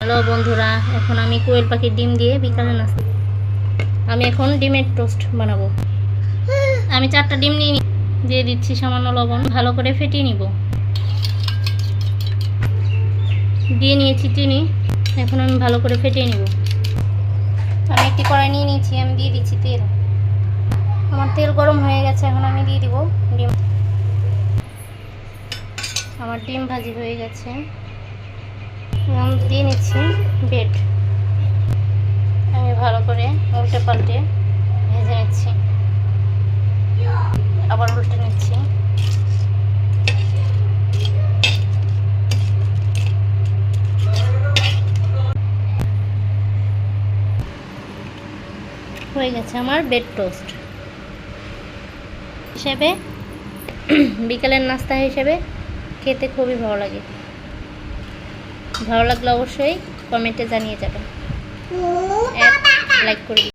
Hello বন্ধুরা, এখন আমি কোয়েল পাখির ডিম দিয়ে বিকালে নাস্তা। আমি এখন ডিমের টোস্ট বানাবো। আমি 4টা ডিম দিয়ে দিচ্ছি সামান্য লবণ, ভালো করে ফেটিয়ে নিব। দিয়ে নিয়েছি চিনি, এখন আমি ভালো করে ফেটিয়ে নিব। আমি একটি কড়াই নিয়ে নিয়েছি, আমি দিয়ে দিচ্ছি তেল। আমার তেল গরম হয়ে গেছে, এখন আমি দিয়ে দিব ডিম। আমার ডিম ভাজি হয়ে গেছে, এখন দিয়ে নিচ্ছি ব্রেড। আমি ভালো করে উল্টে পাল্টে ভেজে নিচ্ছি, আবার উল্টে নিচ্ছি। হয়ে গেছে আমার ব্রেড টোস্ট। হিসেবে বিকেলের নাস্তা হিসেবে খেতে খুবই ভালো লাগে। ভালো লাগলে অবশ্যই কমেন্টে জানিয়ে যাবেন, লাইক করে